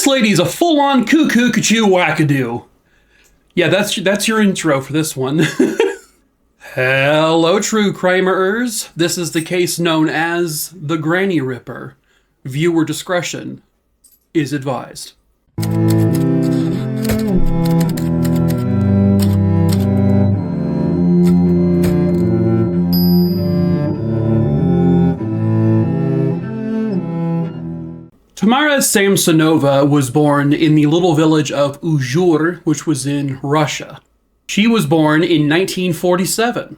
this lady's a full-on cuckoo-cachoo wackadoo. Yeah, that's your intro for this one. Hello, true crimerers. This is the case known as the Granny Ripper. Viewer discretion is advised. Tamara Samsonova was born in the little village of Uzhur, which was in Russia. She was born in 1947.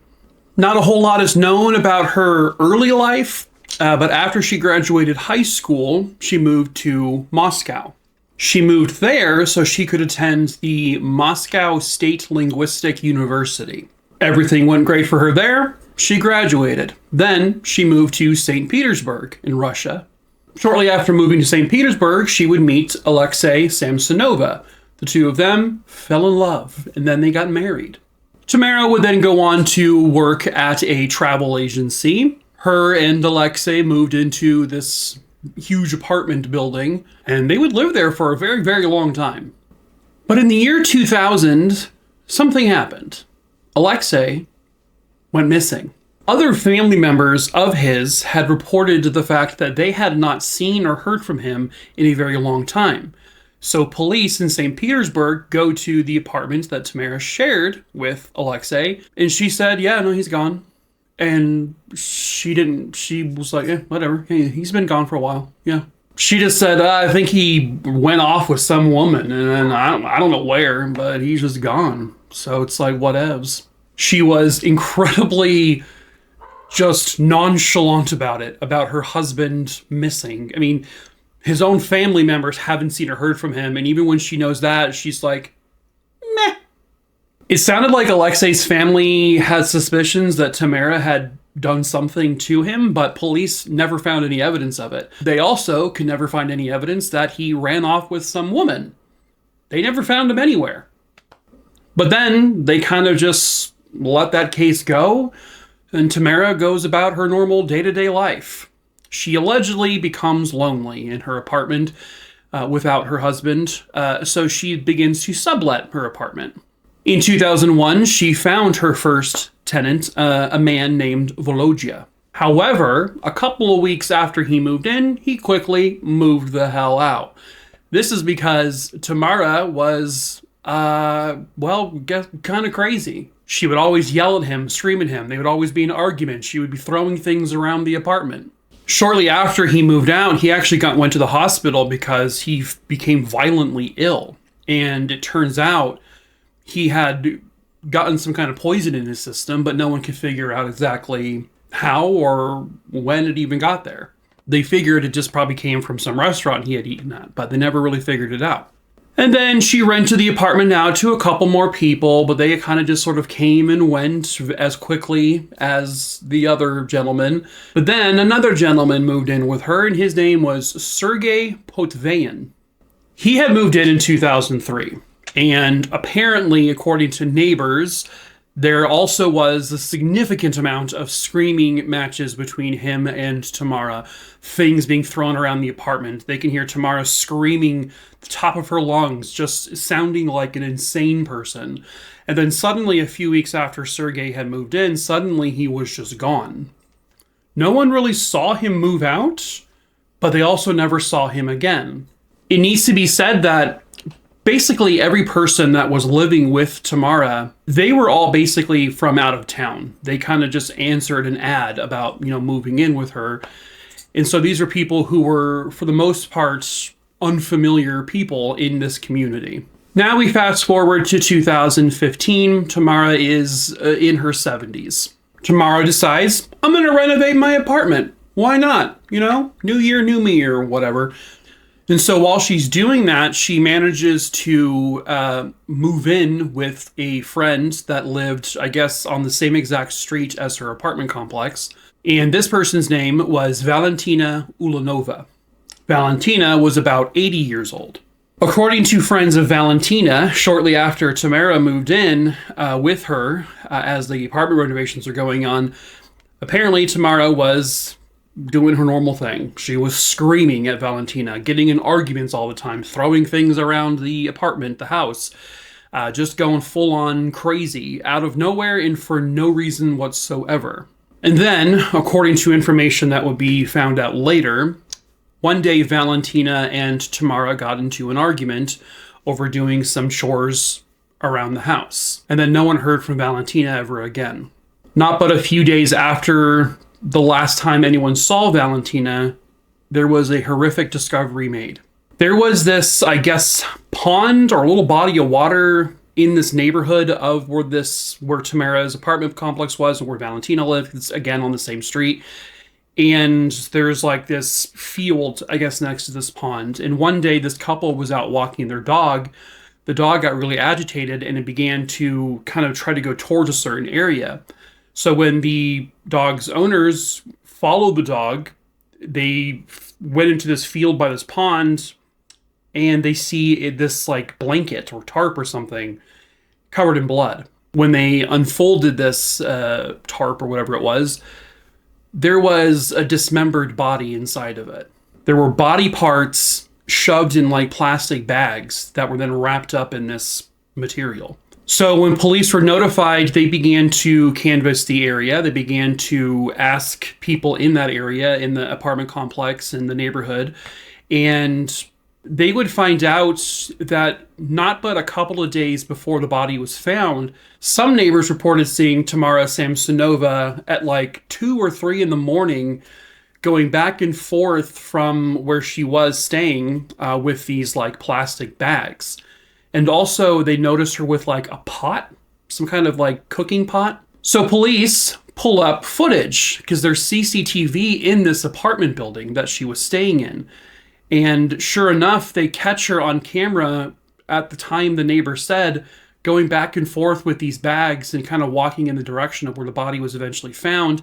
Not a whole lot is known about her early life, but after she graduated high school, she moved to Moscow. She moved there so she could attend the Moscow State Linguistic University. Everything went great for her there. She graduated. Then she moved to St. Petersburg in Russia. Shortly after moving to St. Petersburg, she would meet Alexei Samsonova. The two of them fell in love, and then they got married. Tamara would then go on to work at a travel agency. Her and Alexei moved into this huge apartment building, and they would live there for a very, very long time. But in the year 2000, something happened. Alexei went missing. Other family members of his had reported the fact that they had not seen or heard from him in a very long time. So police in St. Petersburg go to the apartment that Tamara shared with Alexei, and she said, yeah, no, he's gone. And she was like, whatever, he's been gone for a while, yeah. She just said, I think he went off with some woman, and I don't know where, but he's just gone. So it's like, whatevs. She was incredibly just nonchalant about it, about her husband missing. I mean, his own family members haven't seen or heard from him, and even when she knows that, she's like, meh. It sounded like Alexei's family had suspicions that Tamara had done something to him, but police never found any evidence of it. They also could never find any evidence that he ran off with some woman. They never found him anywhere. But then they kind of just let that case go, and Tamara goes about her normal day-to-day life. She allegedly becomes lonely in her apartment without her husband, so she begins to sublet her apartment. In 2001, she found her first tenant, a man named Volodya. However, a couple of weeks after he moved in, he quickly moved the hell out. This is because Tamara was, kind of crazy. She would always yell at him, scream at him. They would always be in arguments. She would be throwing things around the apartment. Shortly after he moved out, he actually went to the hospital because he became violently ill. And it turns out he had gotten some kind of poison in his system, but no one could figure out exactly how or when it even got there. They figured it just probably came from some restaurant he had eaten at, but they never really figured it out. And then she rented the apartment out to a couple more people, but they kind of just sort of came and went as quickly as the other gentleman. But then another gentleman moved in with her, and his name was Sergei Potvain. He had moved in 2003, and apparently, according to neighbors, there also was a significant amount of screaming matches between him and Tamara, things being thrown around the apartment. They can hear Tamara screaming the top of her lungs, just sounding like an insane person. And then suddenly, a few weeks after Sergei had moved in, suddenly he was just gone. No one really saw him move out, but they also never saw him again. It needs to be said that basically every person that was living with Tamara, they were all basically from out of town. They kind of just answered an ad about, moving in with her. And so these are people who were, for the most part, unfamiliar people in this community. Now we fast forward to 2015. Tamara is in her 70s. Tamara decides, I'm going to renovate my apartment. Why not? New year, new me, or whatever. And so while she's doing that, she manages to move in with a friend that lived, I guess, on the same exact street as her apartment complex. And this person's name was Valentina Ulanova. Valentina was about 80 years old. According to friends of Valentina, shortly after Tamara moved in with her, as the apartment renovations are going on, apparently Tamara was doing her normal thing. She was screaming at Valentina, getting in arguments all the time, throwing things around the apartment, the house, just going full on crazy out of nowhere and for no reason whatsoever. And then, according to information that would be found out later, one day Valentina and Tamara got into an argument over doing some chores around the house. And then no one heard from Valentina ever again. Not but a few days after the last time anyone saw Valentina, there was a horrific discovery made. There was this, I guess, pond or a little body of water in this neighborhood of where Tamara's apartment complex was, and where Valentina lived. It's again on the same street. And there's like this field, I guess, next to this pond. And one day this couple was out walking their dog. The dog got really agitated and it began to kind of try to go towards a certain area. So when the dog's owners followed the dog, they went into this field by this pond, and they see this like blanket or tarp or something covered in blood. When they unfolded this tarp or whatever it was, there was a dismembered body inside of it. There were body parts shoved in like plastic bags that were then wrapped up in this material. So when police were notified, they began to canvass the area. They began to ask people in that area, in the apartment complex, in the neighborhood, and they would find out that not but a couple of days before the body was found, some neighbors reported seeing Tamara Samsonova at like 2 or 3 in the morning going back and forth from where she was staying with these like plastic bags. And also they noticed her with like a pot, some kind of like cooking pot. So police pull up footage because there's CCTV in this apartment building that she was staying in. And sure enough, they catch her on camera at the time the neighbor said, going back and forth with these bags and kind of walking in the direction of where the body was eventually found.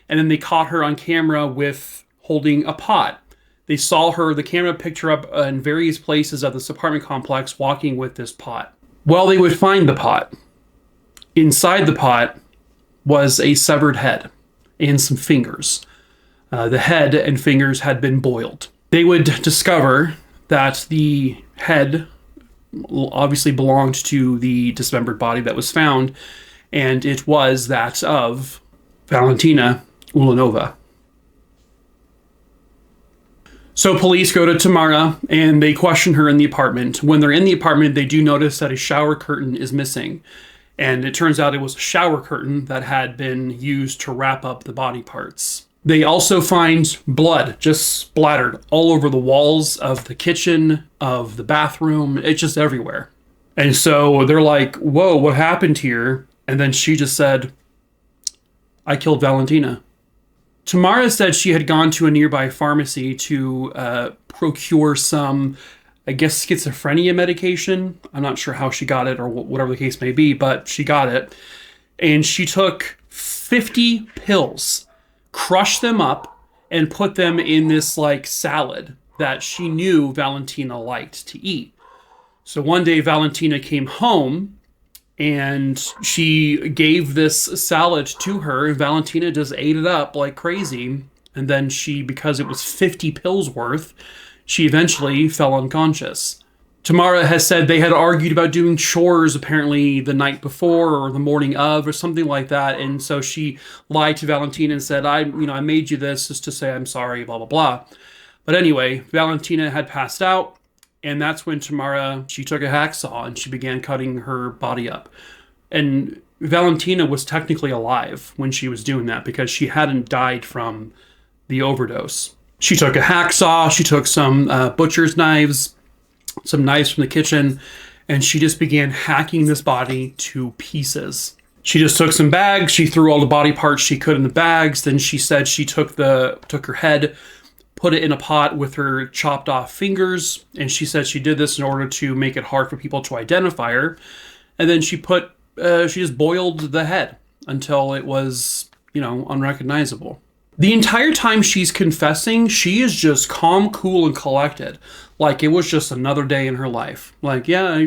And then they caught her on camera with holding a pot. They saw her, the camera picked her up in various places of this apartment complex walking with this pot. Well, they would find the pot. Inside the pot was a severed head and some fingers. The head and fingers had been boiled. They would discover that the head obviously belonged to the dismembered body that was found, and it was that of Valentina Ulanova. So police go to Tamara and they question her in the apartment. When they're in the apartment, they do notice that a shower curtain is missing. And it turns out it was a shower curtain that had been used to wrap up the body parts. They also find blood just splattered all over the walls of the kitchen, of the bathroom. It's just everywhere. And so they're like, whoa, what happened here? And then she just said, I killed Valentina. Tamara said she had gone to a nearby pharmacy to procure some, I guess, schizophrenia medication. I'm not sure how she got it or whatever the case may be, but she got it. And she took 50 pills, crushed them up, and put them in this like salad that she knew Valentina liked to eat. So one day Valentina came home and she gave this salad to her. Valentina just ate it up like crazy. And then she, because it was 50 pills worth, she eventually fell unconscious. Tamara has said they had argued about doing chores apparently the night before or the morning of or something like that. And so she lied to Valentina and said, I made you this just to say I'm sorry, blah, blah, blah. But anyway, Valentina had passed out. And that's when Tamara, she took a hacksaw and she began cutting her body up. And Valentina was technically alive when she was doing that because she hadn't died from the overdose. She took a hacksaw, she took some butcher's knives, some knives from the kitchen, and she just began hacking this body to pieces. She just took some bags, she threw all the body parts she could in the bags, then she said she took her head, put it in a pot with her chopped off fingers, and she said she did this in order to make it hard for people to identify her. And then she just boiled the head until it was, unrecognizable. The entire time she's confessing, she is just calm, cool, and collected. Like it was just another day in her life. Like, yeah,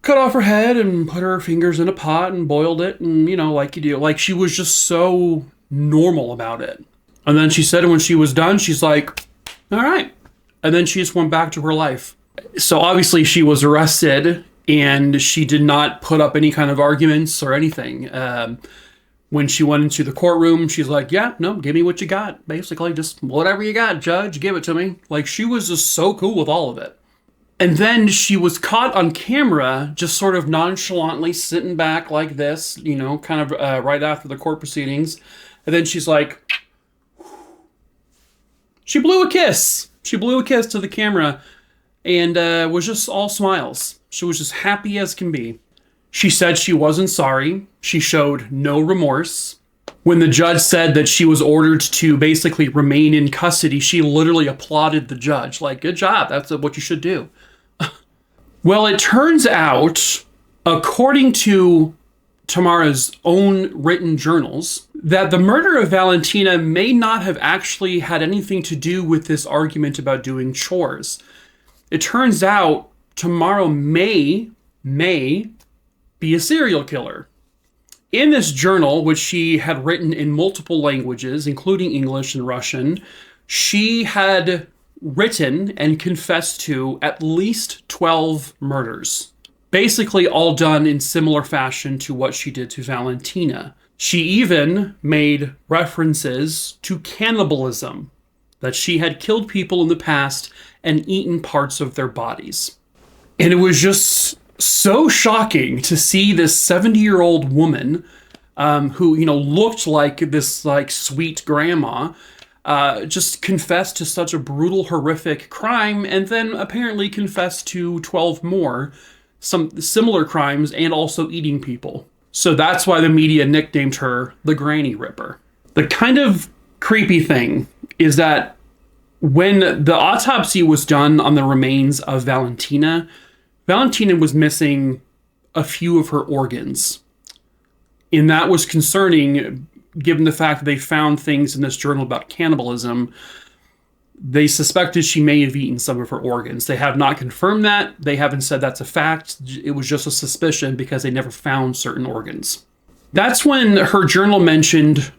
cut off her head and put her fingers in a pot and boiled it and, like you do. Like she was just so normal about it. And then she said when she was done, she's like, all right. And then she just went back to her life. So obviously she was arrested and she did not put up any kind of arguments or anything. When she went into the courtroom, she's like, yeah, no, give me what you got. Basically, just whatever you got, judge, give it to me. Like, she was just so cool with all of it. And then she was caught on camera, just sort of nonchalantly sitting back like this, you know, kind of right after the court proceedings. And then she's like, she blew a kiss. She blew a kiss to the camera and was just all smiles. She was just happy as can be. She said she wasn't sorry. She showed no remorse. When the judge said that she was ordered to basically remain in custody, she literally applauded the judge. Like, good job. That's what you should do. Well, it turns out, according to Tamara's own written journals, that the murder of Valentina may not have actually had anything to do with this argument about doing chores. It turns out Tamara may be a serial killer. In this journal, which she had written in multiple languages, including English and Russian, she had written and confessed to at least 12 murders. Basically all done in similar fashion to what she did to Valentina. She even made references to cannibalism, that she had killed people in the past and eaten parts of their bodies. And it was just so shocking to see this 70-year-old woman who, you know, looked like this like sweet grandma just confessed to such a brutal, horrific crime, and then apparently confessed to 12 more, some similar crimes, and also eating people. So that's why the media nicknamed her the Granny Ripper. The kind of creepy thing is that when the autopsy was done on the remains of Valentina was missing a few of her organs. And that was concerning, given the fact that they found things in this journal about cannibalism. They suspected she may have eaten some of her organs. They have not confirmed that. They haven't said that's a fact. It was just a suspicion because they never found certain organs. That's when her journal mentioned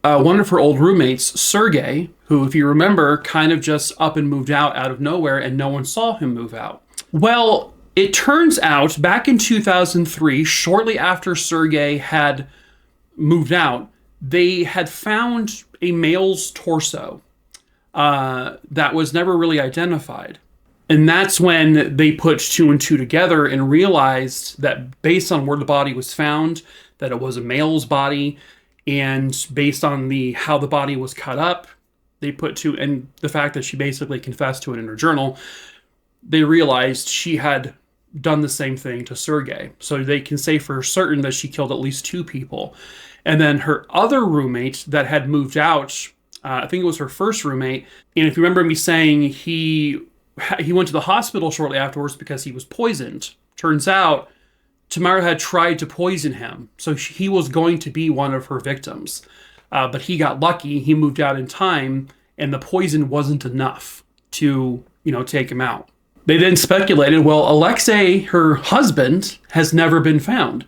one of her old roommates, Sergei, who, if you remember, kind of just up and moved out of nowhere, and no one saw him move out. Well, it turns out back in 2003, shortly after Sergei had moved out, they had found a male's torso that was never really identified. And that's when they put two and two together and realized that based on where the body was found, that it was a male's body, and based on how the body was cut up, they put two, and the fact that she basically confessed to it in her journal, they realized she had done the same thing to Sergei. So they can say for certain that she killed at least two people. And then her other roommate that had moved out, I think it was her first roommate. And if you remember me saying he went to the hospital shortly afterwards because he was poisoned. Turns out Tamara had tried to poison him. So he was going to be one of her victims. But he got lucky. He moved out in time and the poison wasn't enough to, take him out. They then speculated, well, Alexei, her husband, has never been found.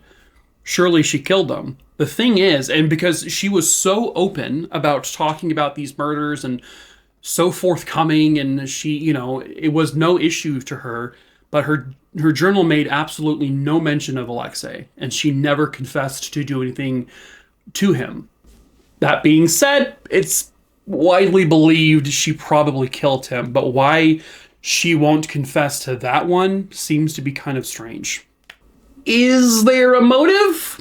Surely she killed him. The thing is, and because she was so open about talking about these murders and so forthcoming, and she, it was no issue to her, but her journal made absolutely no mention of Alexei, and she never confessed to do anything to him. That being said, it's widely believed she probably killed him, but why she won't confess to that one seems to be kind of strange. Is there a motive?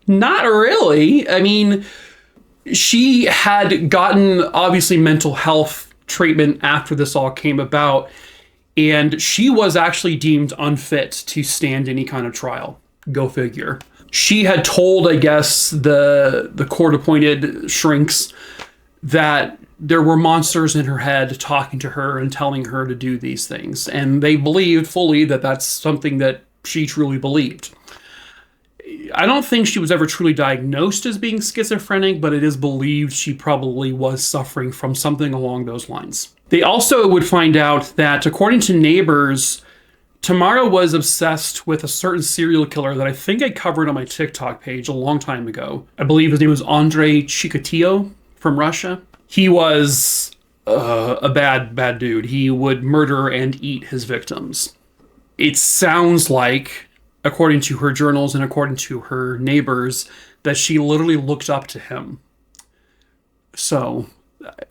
Not really. I mean, she had gotten, obviously, mental health treatment after this all came about, and she was actually deemed unfit to stand any kind of trial. Go figure. She had told, I guess, the court-appointed shrinks that there were monsters in her head talking to her and telling her to do these things. And they believed fully that that's something that she truly believed. I don't think she was ever truly diagnosed as being schizophrenic, but it is believed she probably was suffering from something along those lines. They also would find out that, according to neighbors, Tamara was obsessed with a certain serial killer that I think I covered on my TikTok page a long time ago. I believe his name was Andrei Chikatilo from Russia. He was a bad dude. He would murder and eat his victims. It sounds like, according to her journals and according to her neighbors, that she literally looked up to him. So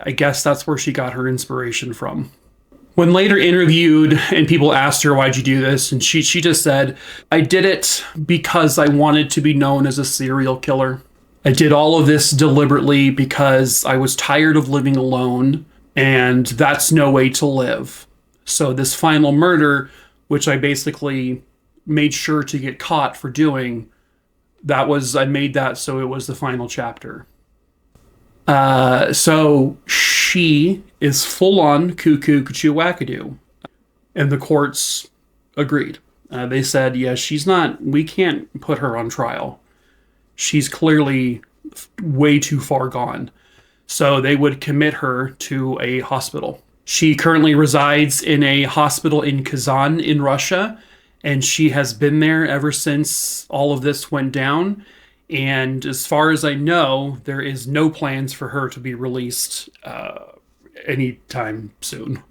I guess that's where she got her inspiration from. When later interviewed and people asked her, why'd you do this? And she just said, I did it because I wanted to be known as a serial killer. I did all of this deliberately because I was tired of living alone, and that's no way to live. So this final murder, which I basically made sure to get caught for doing, I made that so it was the final chapter. So she is full on cuckoo, cuckoo, wackadoo. And the courts agreed. They said, yeah, we can't put her on trial. She's clearly way too far gone. So they would commit her to a hospital. She currently resides in a hospital in Kazan in Russia, and she has been there ever since all of this went down. And as far as I know, there is no plans for her to be released anytime soon.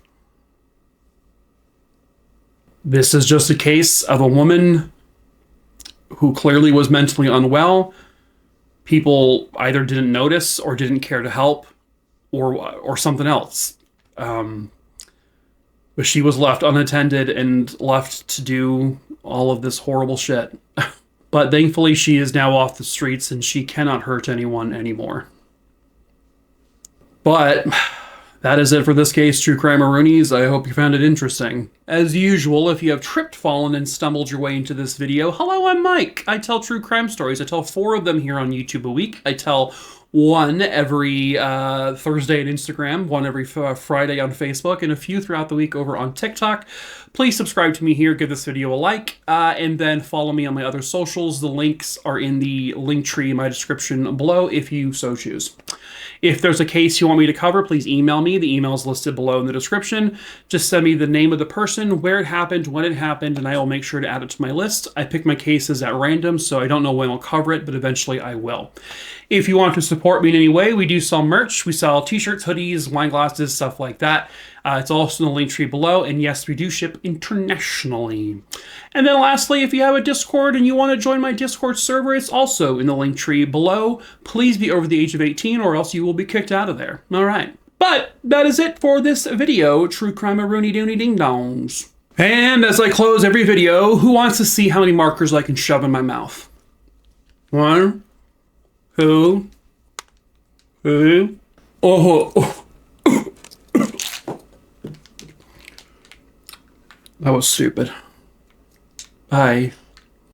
This is just a case of a woman who clearly was mentally unwell. People either didn't notice or didn't care to help, or something else. But she was left unattended and left to do all of this horrible shit. But thankfully, she is now off the streets and she cannot hurt anyone anymore. But that is it for this case, True Crime-a-roonies. I hope you found it interesting. As usual, if you have tripped, fallen, and stumbled your way into this video, hello, I'm Mike. I tell true crime stories. I tell 4 of them here on YouTube a week. I tell 1 every Thursday on Instagram, 1 every Friday on Facebook, and a few throughout the week over on TikTok. Please subscribe to me here, give this video a like, and then follow me on my other socials. The links are in the link tree in my description below if you so choose. If there's a case you want me to cover, please email me. The email is listed below in the description. Just send me the name of the person, where it happened, when it happened, and I will make sure to add it to my list. I pick my cases at random, so I don't know when I'll cover it, but eventually I will. If you want to support me in any way, we do sell merch. We sell t-shirts, hoodies, wine glasses, stuff like that. It's also in the link tree below, and yes, we do ship internationally. And then lastly, if you have a Discord and you want to join my Discord server, it's also in the link tree below. Please be over the age of 18 or else you will be kicked out of there. All right. But that is it for this video, True Crime-a-rooney-dooney ding-dongs. And as I close every video, who wants to see how many markers I can shove in my mouth? 1, 2, 3. Oh. That was stupid. Bye.